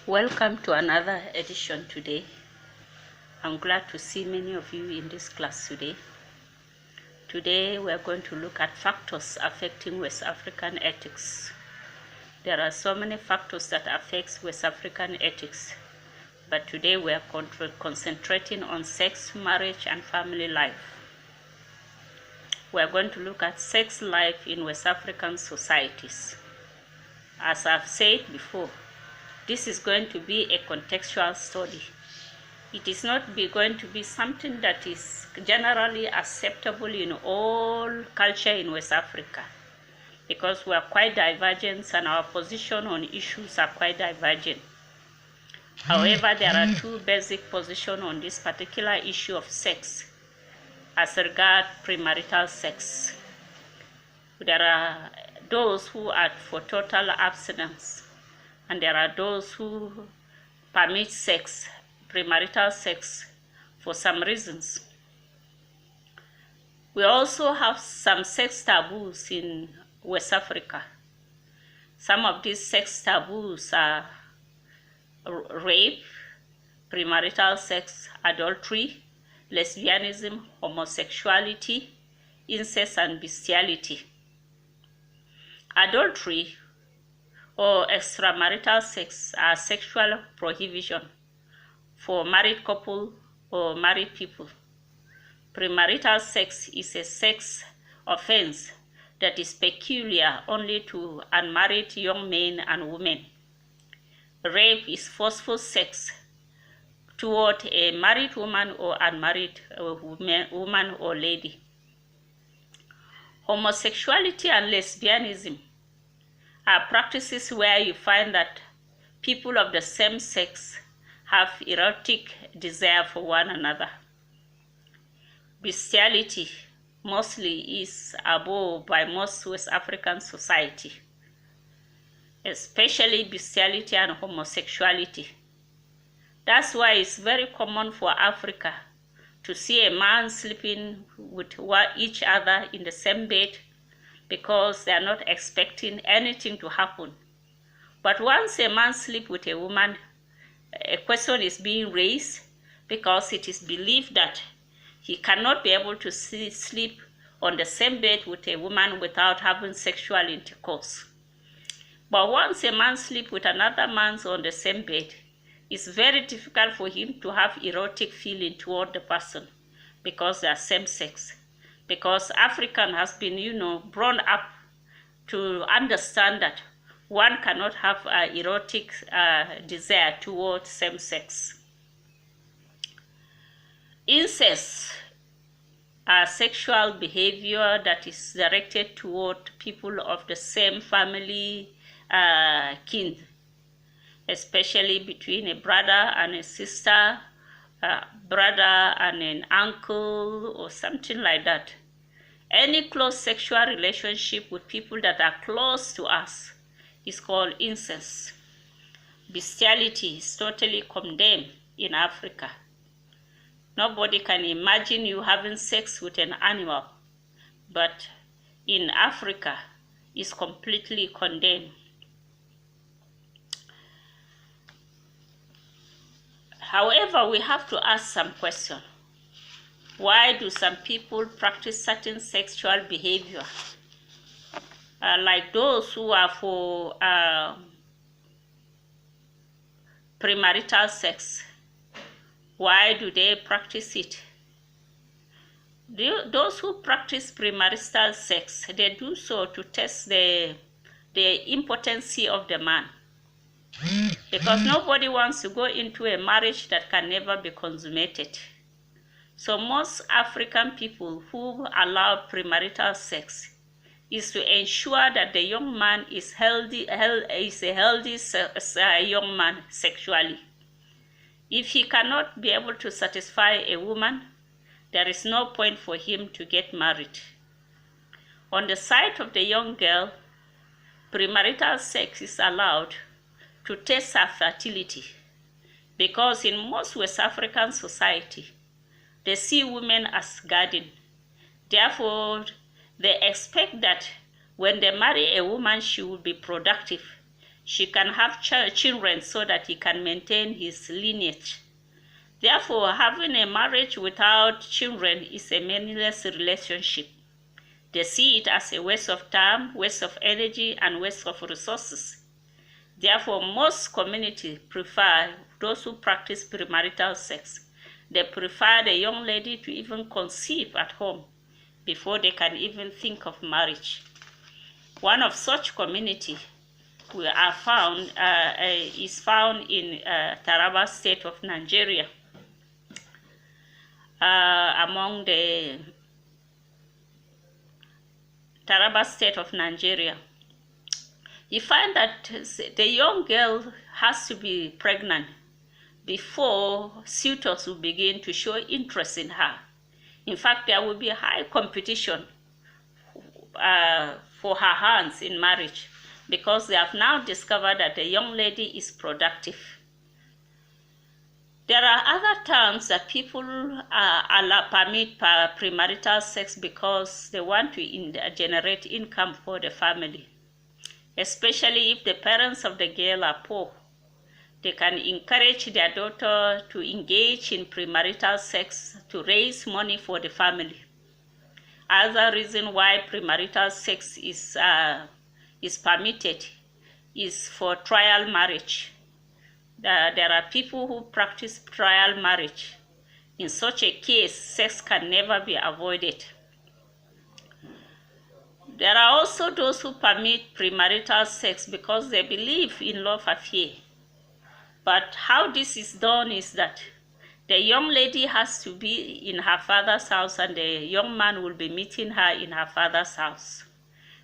Welcome to another edition today. I'm glad to see many of you in this class today. Today we are going to look at factors affecting West African ethics. There are so many factors that affect West African ethics, but today we are concentrating on sex, marriage, and family life. We are going to look at sex life in West African societies. As I've said before, this is going to be a contextual study. It is not going to be something that is generally acceptable in all culture in West Africa, because we are quite divergent and our position on issues are quite divergent. However, there are two basic positions on this particular issue of sex as regards premarital sex. There are those who are for total abstinence, and there are those who permit sex, premarital sex, for some reasons. We also have some sex taboos in West Africa. Some of these sex taboos are rape, premarital sex, adultery, lesbianism, homosexuality, incest, and bestiality. Adultery or extramarital sex are sexual prohibition for married couple or married people. Premarital sex is a sex offense that is peculiar only to unmarried young men and women. Rape is forceful sex toward a married woman or unmarried woman or lady. Homosexuality and lesbianism are practices where you find that people of the same sex have erotic desire for one another. Bestiality mostly is abhorred by most West African society, especially bestiality and homosexuality. That's why it's very common for Africa to see a man sleeping with each other in the same bed, because they are not expecting anything to happen. But once a man sleeps with a woman, a question is being raised, because it is believed that he cannot be able to sleep on the same bed with a woman without having sexual intercourse. But once a man sleeps with another man on the same bed, it's very difficult for him to have erotic feeling toward the person, because they are same sex. Because African has been, brought up to understand that one cannot have an erotic desire towards same sex. Incest, sexual behavior that is directed toward people of the same family kin, especially between a brother and a sister, brother and an uncle, or something like that. Any close sexual relationship with people that are close to us is called incest. Bestiality is totally condemned in Africa. Nobody can imagine you having sex with an animal, but in Africa it's completely condemned. However, we have to ask some questions. Why do some people practice certain sexual behavior? Like those who are for premarital sex. Why do they practice it? Those who practice premarital sex, they do so to test the impotency of the man. Because nobody wants to go into a marriage that can never be consummated. So most African people who allow premarital sex is to ensure that the young man is a healthy young man sexually. If he cannot be able to satisfy a woman, there is no point for him to get married. On the side of the young girl, premarital sex is allowed to test her fertility, because in most West African society, they see women as guardian. Therefore, they expect that when they marry a woman, she will be productive. she can have children so that he can maintain his lineage. Therefore, having a marriage without children is a meaningless relationship. They see it as a waste of time, waste of energy, and waste of resources. Therefore, most communities prefer those who practice premarital sex. They prefer the young lady to even conceive at home before they can even think of marriage. One of such communities is found in Taraba state of Nigeria. Among the Taraba state of Nigeria, you find that the young girl has to be pregnant before suitors will begin to show interest in her. In fact, there will be high competition for her hands in marriage because they have now discovered that the young lady is productive. There are other terms that people permit premarital sex because they want to generate income for the family. Especially if the parents of the girl are poor, they can encourage their daughter to engage in premarital sex to raise money for the family. Other reason why premarital sex is permitted is for trial marriage. There are people who practice trial marriage. In such a case, sex can never be avoided. There are also those who permit premarital sex because they believe in love affair. But how this is done is that the young lady has to be in her father's house and the young man will be meeting her in her father's house.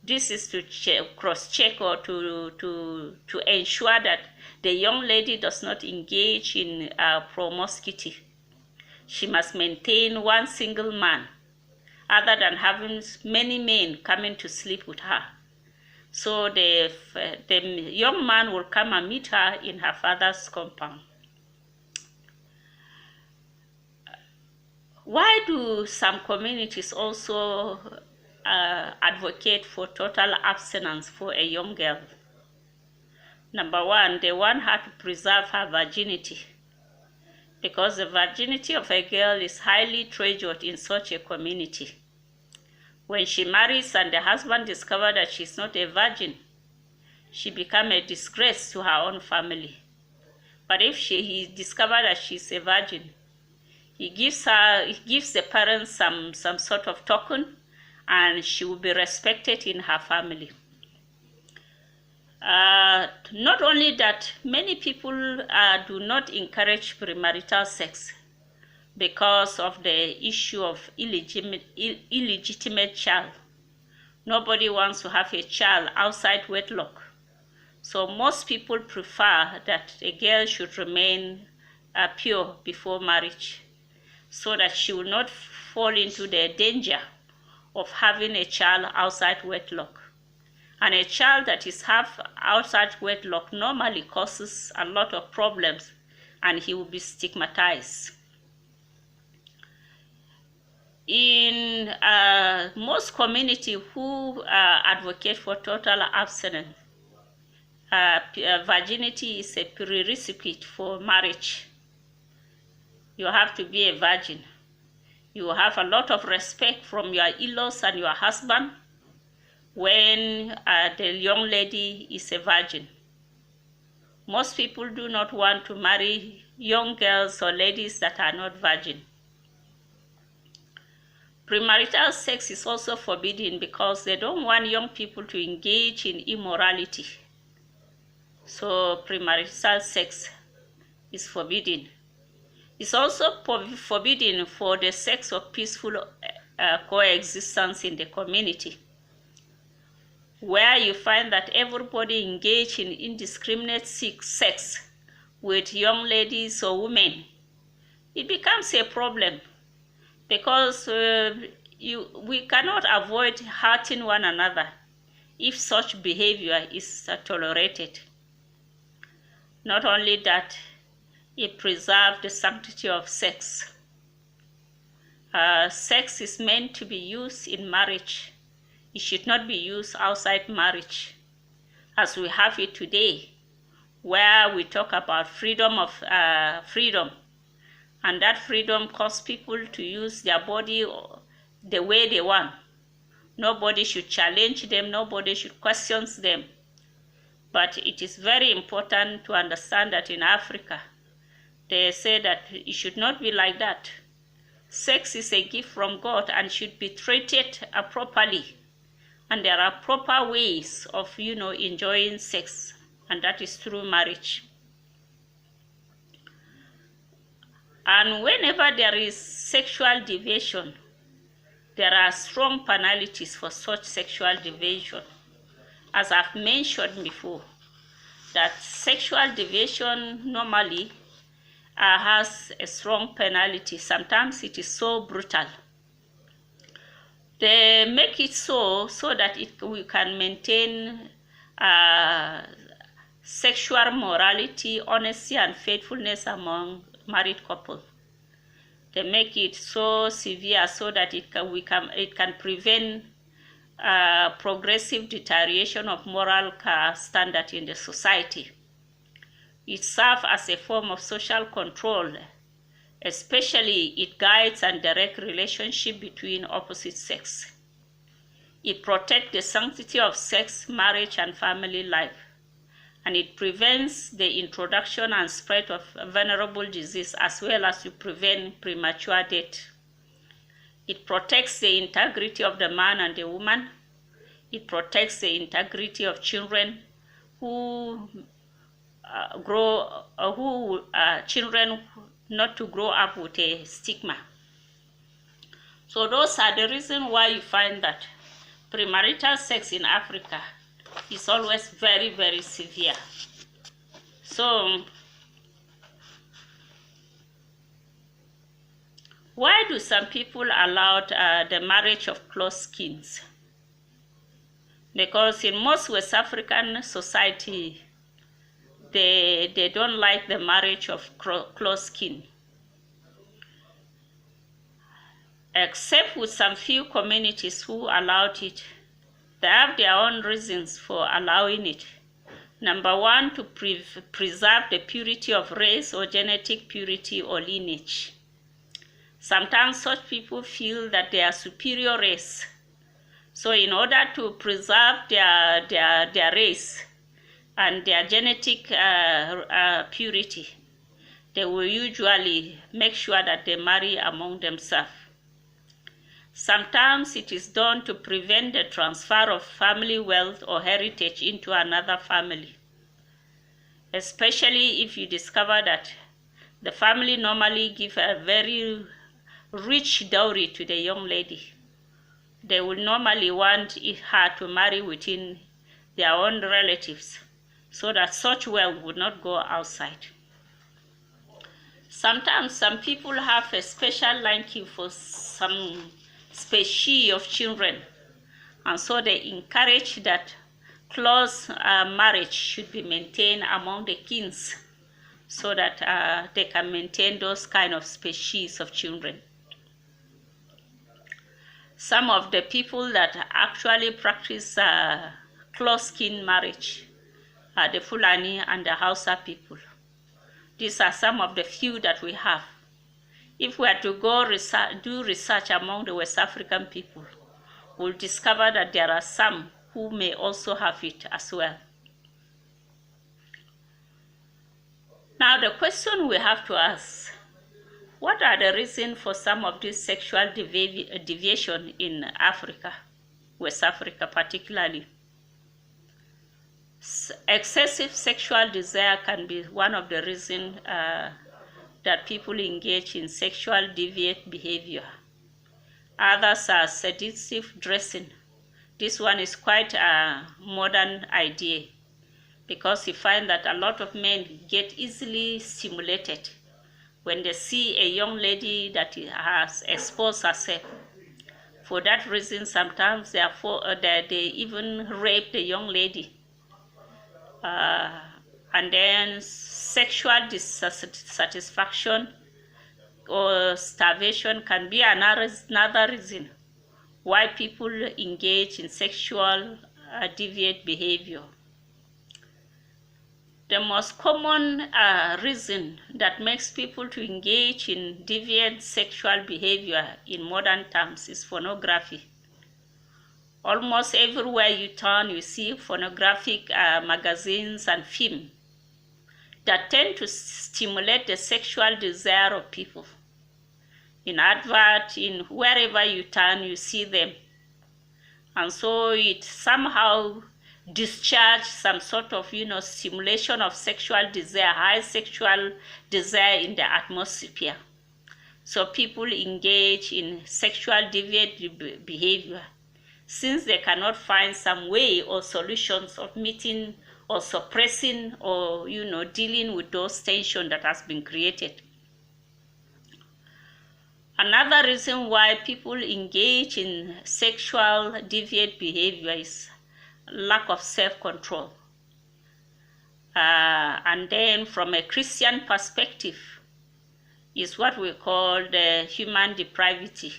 This is to cross-check or to ensure that the young lady does not engage in promiscuity. She must maintain one single man, other than having many men coming to sleep with her. So the young man will come and meet her in her father's compound. Why do some communities also advocate for total abstinence for a young girl? Number one, they want her to preserve her virginity because the virginity of a girl is highly treasured in such a community. When she marries and the husband discovers that she's not a virgin, she becomes a disgrace to her own family. But if he discovers that she's a virgin, he gives the parents some sort of token, and she will be respected in her family. Not only that, many people do not encourage premarital sex because of the issue of illegitimate child. Nobody wants to have a child outside wedlock. So most people prefer that a girl should remain pure before marriage so that she will not fall into the danger of having a child outside wedlock. And a child that is outside wedlock normally causes a lot of problems and he will be stigmatized. In most communities who advocate for total abstinence, virginity is a prerequisite for marriage. You have to be a virgin. You have a lot of respect from your in-laws and your husband when the young lady is a virgin. Most people do not want to marry young girls or ladies that are not virgin. Premarital sex is also forbidden because they don't want young people to engage in immorality. So premarital sex is forbidden. It's also forbidden for the sex of peaceful coexistence in the community, where you find that everybody engage in indiscriminate sex with young ladies or women. It becomes a problem because we cannot avoid hurting one another if such behavior is tolerated. Not only that, it preserves the sanctity of sex. Sex is meant to be used in marriage. It should not be used outside marriage. as we have it today, where we talk about freedom of freedom, and that freedom causes people to use their body the way they want. Nobody should challenge them, nobody should question them. But it is very important to understand that in Africa, they say that it should not be like that. Sex is a gift from God and should be treated properly. And there are proper ways of, enjoying sex, and that is through marriage. And whenever there is sexual deviation, there are strong penalties for such sexual deviation. As I've mentioned before, that sexual deviation normally has a strong penalty. Sometimes it is so brutal. They make it so that we can maintain sexual morality, honesty, and faithfulness among married couples. They make it so severe so that it can prevent progressive deterioration of moral standard in the society. It serves as a form of social control, especially it guides and directs relationship between opposite sex. It protects the sanctity of sex, marriage, and family life, and it prevents the introduction and spread of vulnerable disease, as well as to prevent premature death. It protects the integrity of the man and the woman. It protects the integrity of children children not to grow up with a stigma. So those are the reasons why you find that premarital sex in Africa is always very, very severe. So why do some people allow the marriage of close skins? Because in most West African society, they don't like the marriage of close skin. Except with some few communities who allowed it. They have their own reasons for allowing it. Number one, to preserve the purity of race or genetic purity or lineage. Sometimes such people feel that they are superior race. So in order to preserve their race and their genetic purity, they will usually make sure that they marry among themselves. Sometimes it is done to prevent the transfer of family wealth or heritage into another family, especially if you discover that the family normally give a very rich dowry to the young lady. They will normally want her to marry within their own relatives, so that such wealth would not go outside. Sometimes some people have a special liking for some species of children, and so they encourage that close marriage should be maintained among the kins, so that they can maintain those kind of species of children. Some of the people that actually practice close kin marriage are the Fulani and the Hausa people. These are some of the few that we have. If we are to go do research among the West African people, we'll discover that there are some who may also have it as well. Now the question we have to ask, what are the reasons for some of this sexual deviation in Africa, West Africa particularly? Excessive sexual desire can be one of the reasons that people engage in sexual deviant behavior. Others are seductive dressing. This one is quite a modern idea, because you find that a lot of men get easily stimulated when they see a young lady that has exposed herself. For that reason, sometimes they even rape the young lady. And then sexual dissatisfaction or starvation can be another reason why people engage in sexual deviant behavior. The most common reason that makes people to engage in deviant sexual behavior in modern times is pornography. Almost everywhere you turn, you see pornographic magazines and film that tend to stimulate the sexual desire of people. In advert, in wherever you turn, you see them. And so it somehow discharges some sort of, stimulation of sexual desire, high sexual desire in the atmosphere. So people engage in sexual deviant behavior since they cannot find some way or solutions of meeting or suppressing or, dealing with those tension that has been created. Another reason why people engage in sexual deviant behavior is lack of self-control. And then from a Christian perspective is what we call the human depravity.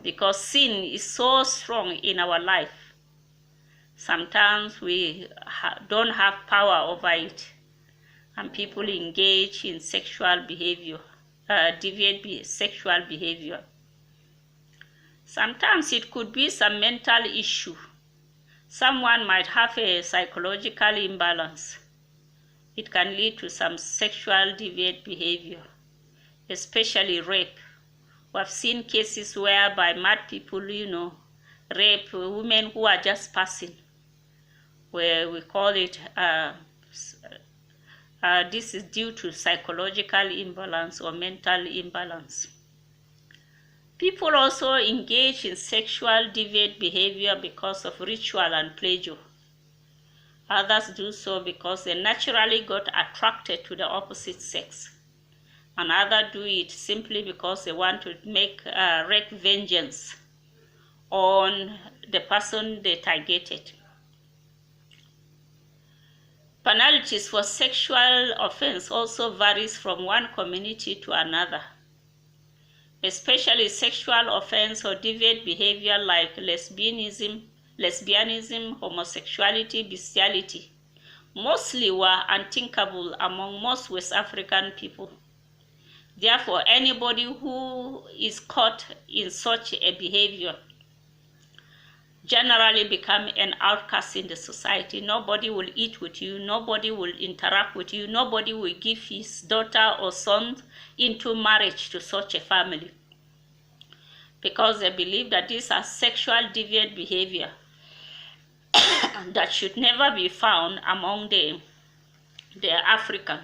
Because sin is so strong in our life, sometimes we don't have power over it, and people engage in sexual behavior, deviant sexual behavior. Sometimes it could be some mental issue. Someone might have a psychological imbalance. It can lead to some sexual deviant behavior, especially rape. We have seen cases whereby mad people, rape women who are just passing, where we call it, this is due to psychological imbalance or mental imbalance. People also engage in sexual deviant behavior because of ritual and pleasure. Others do so because they naturally got attracted to the opposite sex. And others do it simply because they want to wreak vengeance on the person they targeted. Penalties for sexual offense also varies from one community to another, especially sexual offense or deviant behavior like lesbianism, homosexuality, bestiality, mostly were unthinkable among most West African people. Therefore, anybody who is caught in such a behavior generally become an outcast in the society. Nobody will eat with you, nobody will interact with you, nobody will give his daughter or son into marriage to such a family, because they believe that these are sexual deviant behavior that should never be found among the African.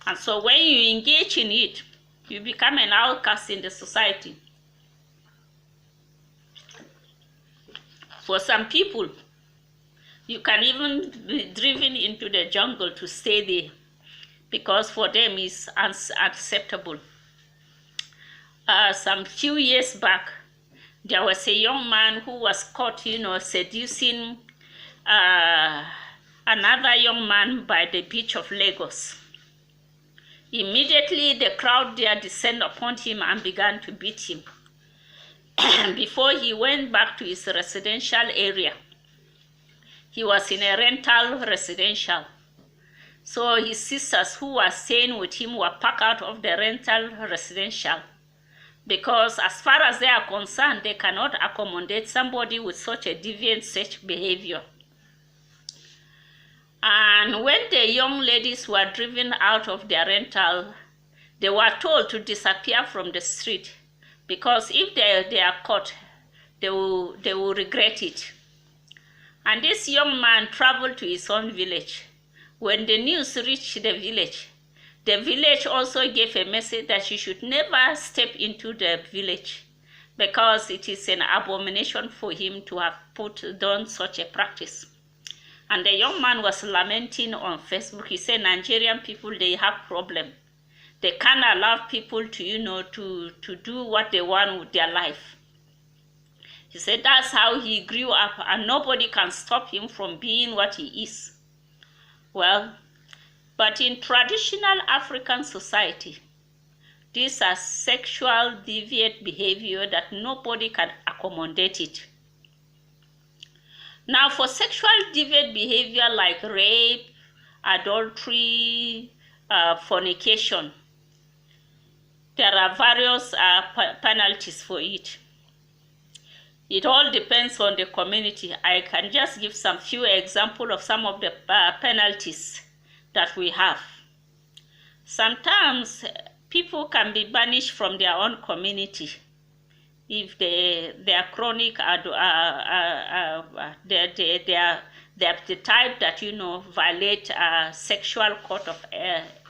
And so when you engage in it, you become an outcast in the society. For some people, you can even be driven into the jungle to stay there, because for them it's unacceptable. Some few years back, there was a young man who was caught, seducing another young man by the beach of Lagos. Immediately, the crowd there descended upon him and began to beat him. Before he went back to his residential area, he was in a rental residential. So his sisters who were staying with him were packed out of the rental residential, because as far as they are concerned, they cannot accommodate somebody with such a deviant such behavior. And when the young ladies were driven out of their rental, they were told to disappear from the street, because if they are caught, they will regret it. And this young man traveled to his own village. When the news reached the village also gave a message that you should never step into the village, because it is an abomination for him to have done such a practice. And the young man was lamenting on Facebook. He said, Nigerian people, they have problem. They can't allow people to, to do what they want with their life. He said that's how he grew up, and nobody can stop him from being what he is. Well, but in traditional African society, these are sexual deviant behavior that nobody can accommodate it. Now, for sexual deviant behavior like rape, adultery, fornication, there are various penalties for it. It all depends on the community. I can just give some few examples of some of the penalties that we have. Sometimes people can be banished from their own community if they are chronic, they're the type that, you know, violate sexual code of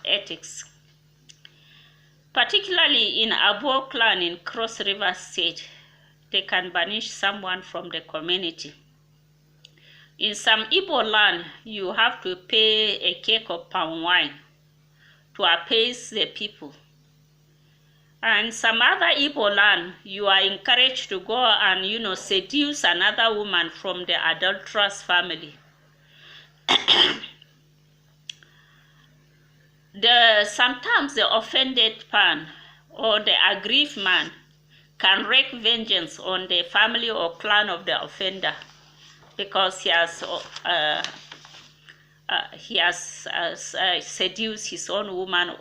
ethics. Particularly in Abo clan in Cross River State, they can banish someone from the community. In some Igbo land, you have to pay a cake of palm wine to appease the people. And some other Igbo land, you are encouraged to go and, you know, seduce another woman from the adulterous family. Sometimes the offended man or the aggrieved man can wreak vengeance on the family or clan of the offender because he has seduced his own woman.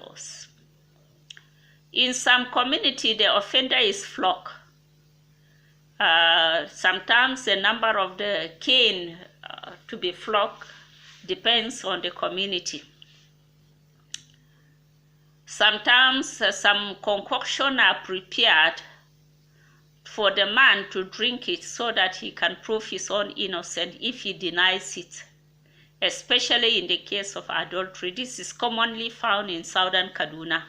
In some community, the offender is flogged. Sometimes the number of the cane to be flogged depends on the community. Sometimes some concoction are prepared for the man to drink it so that he can prove his own innocence if he denies it, especially in the case of adultery. This is commonly found in southern Kaduna.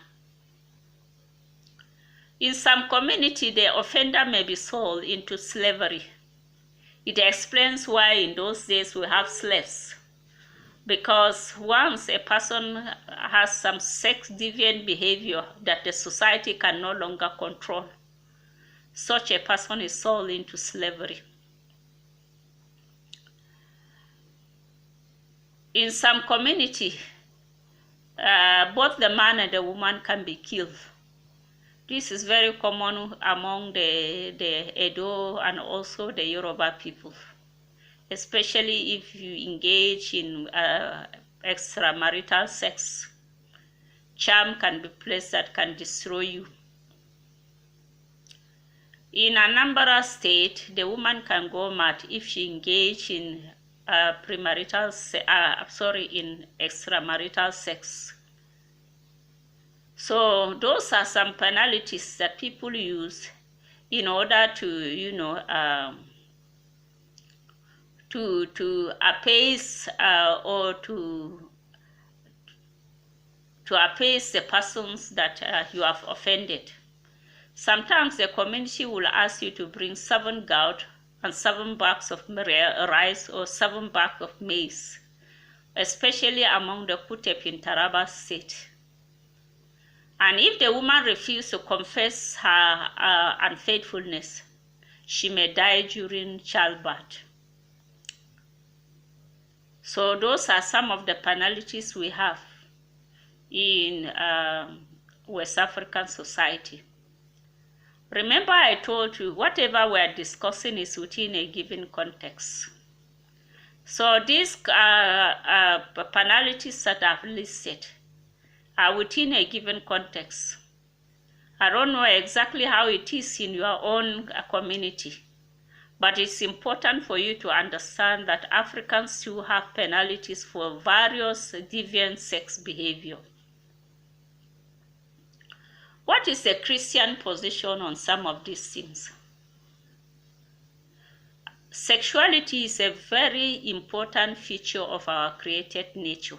In some community, the offender may be sold into slavery. It explains why in those days we have slaves. Because once a person has some sex deviant behavior that the society can no longer control, such a person is sold into slavery. In some community, both the man and the woman can be killed. This is very common among the Edo and also the Yoruba people, especially if you engage in extramarital sex. Charm can be placed that can destroy you. In Anambra State, the woman can go mad if she engages in in extramarital sex. So those are some penalties that people use in order to, you know, to appease or to appease the persons that you have offended. Sometimes the community will ask you to bring 7 gourd and 7 bags of rice or 7 bags of maize, especially among the Kutep in Taraba State. And if the woman refuses to confess her unfaithfulness, she may die during childbirth. So those are some of the penalties we have in West African society. Remember, I told you whatever we are discussing is within a given context. So these penalties that I've listed are within a given context. I don't know exactly how it is in your own community, but it's important for you to understand that Africans too have penalties for various deviant sex behavior. What is the Christian position on some of these things? Sexuality is a very important feature of our created nature.